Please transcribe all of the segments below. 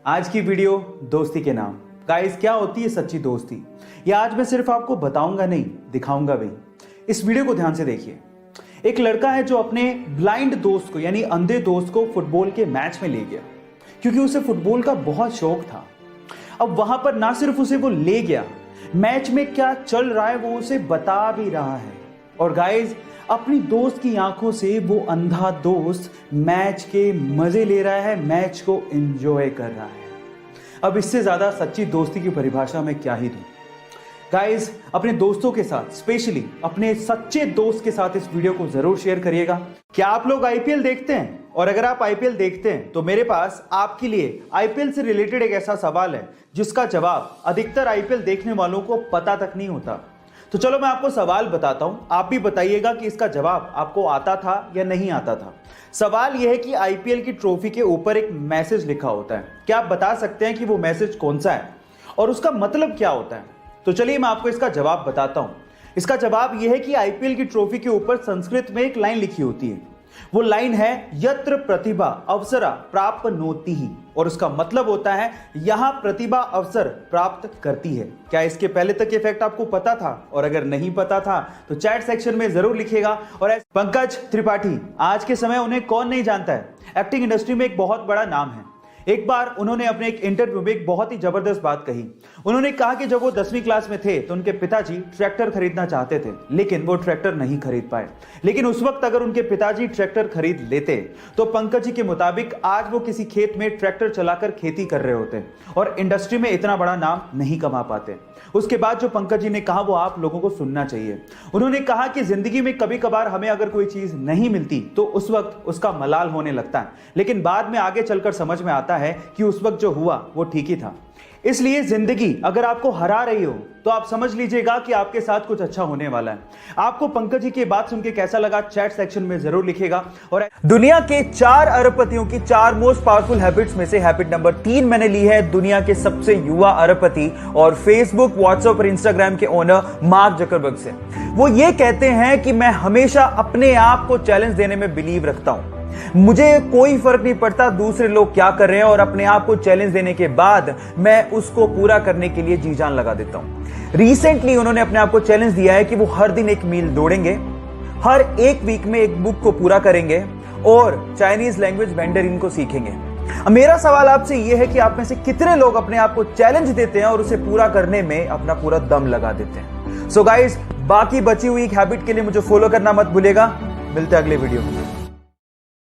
आज की वीडियो दोस्ती के नाम। गाइस, क्या होती है सच्ची दोस्ती, ये आज मैं सिर्फ आपको बताऊंगा नहीं, दिखाऊंगा भी। इस वीडियो को ध्यान से देखिए। एक लड़का है जो अपने ब्लाइंड दोस्त को यानी अंधे दोस्त को फुटबॉल के मैच में ले गया, क्योंकि उसे फुटबॉल का बहुत शौक था। अब वहां पर ना सिर्फ उसे वो ले गया, मैच में क्या चल रहा है वो उसे बता भी रहा है। और गाइस, अपनी दोस्त की आंखों से वो अंधा दोस्त मैच के मजे ले रहा है, मैच को एंजॉय कर रहा है। अब इससे ज्यादा सच्ची दोस्ती की परिभाषा मैं क्या ही दूं। गाइस, अपने दोस्तों के साथ, स्पेशली अपने सच्चे दोस्त के साथ इस वीडियो को जरूर शेयर करिएगा। क्या आप लोग आईपीएल देखते हैं? और अगर आप आईपीएल देखते हैं तो मेरे पास आपके लिए आईपीएल से रिलेटेड एक ऐसा सवाल है जिसका जवाब अधिकतर आईपीएल देखने वालों को पता तक नहीं होता। तो चलो मैं आपको सवाल बताता हूं, आप भी बताइएगा कि इसका जवाब आपको आता था या नहीं आता था। सवाल यह है कि आईपीएल की ट्रॉफी के ऊपर एक मैसेज लिखा होता है। क्या आप बता सकते हैं कि वो मैसेज कौन सा है और उसका मतलब क्या होता है? तो चलिए मैं आपको इसका जवाब बताता हूं। इसका जवाब यह है कि आईपीएल की ट्रॉफी के ऊपर संस्कृत में एक लाइन लिखी होती है। वो लाइन है यत्र प्रतिभा अवसरा प्राप्नोति ही, और उसका मतलब होता है यहां प्रतिभा अवसर प्राप्त करती है। क्या इसके पहले तक ये फैक्ट आपको पता था? और अगर नहीं पता था तो चैट सेक्शन में जरूर लिखिएगा। और पंकज त्रिपाठी, आज के समय उन्हें कौन नहीं जानता है, एक्टिंग इंडस्ट्री में एक बहुत बड़ा नाम है। एक बार उन्होंने अपने एक इंटरव्यू में एक बहुत ही जबरदस्त बात कही। उन्होंने कहा कि जब वो 10वीं क्लास में थे तो उनके पिताजी ट्रैक्टर खरीदना चाहते थे, लेकिन वो ट्रैक्टर नहीं खरीद पाए। लेकिन उस वक्त अगर उनके पिताजी ट्रैक्टर खरीद लेते तो पंकज जी के मुताबिक आज वो किसी खेत में ट्रैक्टर चलाकर खेती कर रहे होते और इंडस्ट्री में इतना बड़ा नाम नहीं कमा पाते। उसके बाद जो पंकज जी ने कहा वो आप लोगों को सुनना चाहिए। उन्होंने कहा कि जिंदगी में कभी कभार हमें अगर कोई चीज नहीं मिलती तो उस वक्त उसका मलाल होने लगता है, लेकिन बाद में आगे चलकर समझ में आता है कि उस वक्त जो हुआ वो ठीक ही था। इसलिए जिंदगी अगर आपको हरा रही हो तो आप समझ लीजिएगा कि आपके साथ कुछ अच्छा होने वाला है। आपको पंकज जी की बात सुन के कैसा लगा चैट सेक्शन में जरूर लिखिएगा। और दुनिया के 4 अरबपतियों की 4 मोस्ट पावरफुल हैबिट्स में से हैबिट नंबर 3 मैंने ली है दुनिया के सबसे युवा अरबपति और फेसबुक, व्हाट्सएप और इंस्टाग्राम के ओनर मार्क जकरबर्ग से। वो ये कहते हैं कि मैं हमेशा अपने आप को चैलेंज देने में बिलीव रखता हूं। मुझे कोई फर्क नहीं पड़ता दूसरे लोग क्या कर रहे हैं, और अपने आप को चैलेंज देने के बाद मैं उसको पूरा करने के लिए जी जान लगा देता हूं। रिसेंटली उन्होंने अपने आप को चैलेंज दिया है कि वो हर दिन 1 मील दौड़ेंगे, हर एक वीक में एक बुक को पूरा करेंगे और चाइनीज लैंग्वेज मैंडरिन को सीखेंगे। मेरा सवाल आपसे यह है कि आप में से कितने लोग अपने आप को चैलेंज देते हैं और उसे पूरा करने में अपना पूरा दम लगा देते हैं? सो गाइस, बाकी बची हुई हैबिट के लिए मुझे फॉलो करना मत भूलिएगा। मिलते हैं अगले वीडियो में।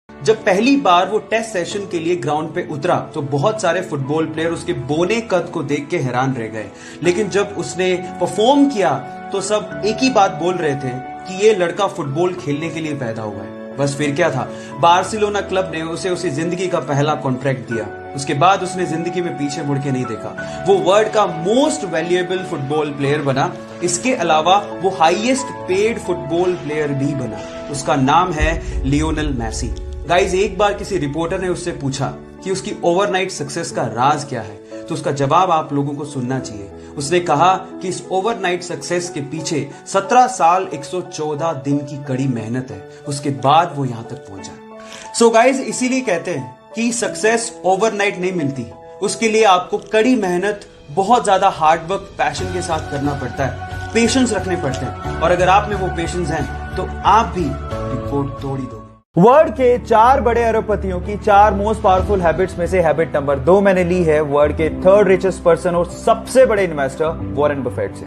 जब पहली बार वो टेस्ट सेशन के लिए ग्राउंड पे उतरा तो बहुत सारे फुटबॉल प्लेयर उसके बोने कद को देख के हैरान रह गए। लेकिन जब उसने परफॉर्म किया तो सब एक ही बात बोल रहे थे कि ये लड़का फुटबॉल खेलने के लिए पैदा हुआ है। बस फिर क्या था, बार्सिलोना क्लब ने उसे जिंदगी का पहला कॉन्ट्रैक्ट दिया। उसके बाद उसने जिंदगी में पीछे मुड़ के नहीं देखा। वो वर्ल्ड का मोस्ट वैल्यूएबल फुटबॉल प्लेयर बना। इसके अलावा वो हाईएस्ट पेड फुटबॉल प्लेयर भी बना। उसका नाम है लियोनेल मेसी। गाइज, एक बार किसी रिपोर्टर ने उससे पूछा कि उसकी ओवरनाइट सक्सेस का राज क्या है, तो उसका जवाब आप लोगों को सुनना चाहिए। उसने कहा कि इस ओवरनाइट सक्सेस के पीछे 17 साल 114 दिन की कड़ी मेहनत है, उसके बाद वो यहां तक पहुंचा। सो गाइज, इसीलिए कहते हैं कि सक्सेस ओवरनाइट नहीं मिलती, उसके लिए आपको कड़ी मेहनत, बहुत ज्यादा हार्डवर्क, पैशन के साथ करना पड़ता है, पेशेंस रखने पड़ते हैं। और अगर आप में वो पेशेंस हैं तो आप भी रिकॉर्ड तोड़ ही दोगे। वर्ल्ड के 4 बड़े अरबपतियों की 4 मोस्ट पावरफुल हैबिट्स में से हैबिट नंबर 2 मैंने ली है वर्ल्ड के 3rd रिचेस्ट पर्सन और सबसे बड़े इन्वेस्टर वॉरेन बफेट से।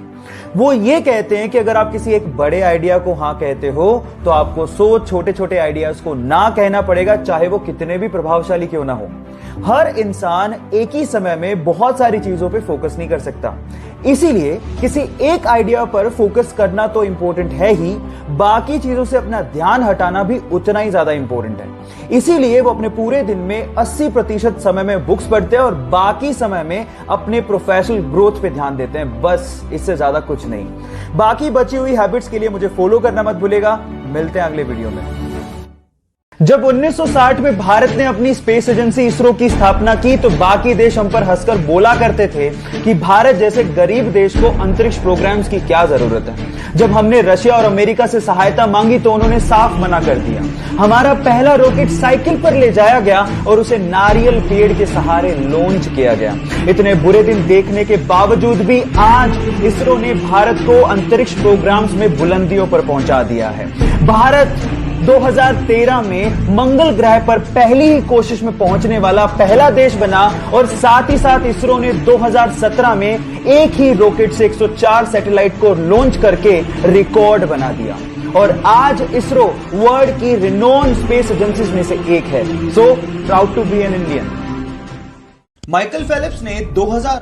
वो ये कहते हैं कि अगर आप किसी एक बड़े आइडिया को हाँ कहते हो तो आपको 100 छोटे छोटे आइडियाज को ना कहना पड़ेगा, चाहे वो कितने भी प्रभावशाली क्यों ना हो। हर इंसान एक ही समय में बहुत सारी चीजों पे फोकस नहीं कर सकता, इसीलिए किसी एक आइडिया पर फोकस करना तो इंपॉर्टेंट है ही, बाकी चीजों से अपना ध्यान हटाना भी उतना ही ज्यादा इंपॉर्टेंट है। इसीलिए वो अपने पूरे दिन में 80% समय में बुक्स पढ़ते हैं और बाकी समय में अपने प्रोफेशनल ग्रोथ पे ध्यान देते हैं। बस इससे ज्यादा कुछ नहीं। बाकी बची हुई हैबिट्स के लिए मुझे फॉलो करना मत भूलिएगा। मिलते हैं अगले वीडियो में। जब 1960 में भारत ने अपनी स्पेस एजेंसी इसरो की स्थापना की तो बाकी देश हम पर हंसकर बोला करते थे कि भारत जैसे गरीब देश को अंतरिक्ष प्रोग्राम्स की क्या जरूरत है। जब हमने रशिया और अमेरिका से सहायता मांगी तो उन्होंने साफ मना कर दिया। हमारा पहला रॉकेट साइकिल पर ले जाया गया और उसे नारियल पेड़ के सहारे लॉन्च किया गया। इतने बुरे दिन देखने के बावजूद भी आज इसरो ने भारत को अंतरिक्ष प्रोग्राम्स में बुलंदियों पर पहुंचा दिया है। भारत 2013 में मंगल ग्रह पर पहली ही कोशिश में पहुंचने वाला पहला देश बना और साथ ही साथ इसरो ने 2017 में एक ही रॉकेट से 104 सैटेलाइट को लॉन्च करके रिकॉर्ड बना दिया और आज इसरो वर्ल्ड की रिनोन स्पेस एजेंसीज में से एक है। So proud to be an Indian. Michael Phelps ने 2000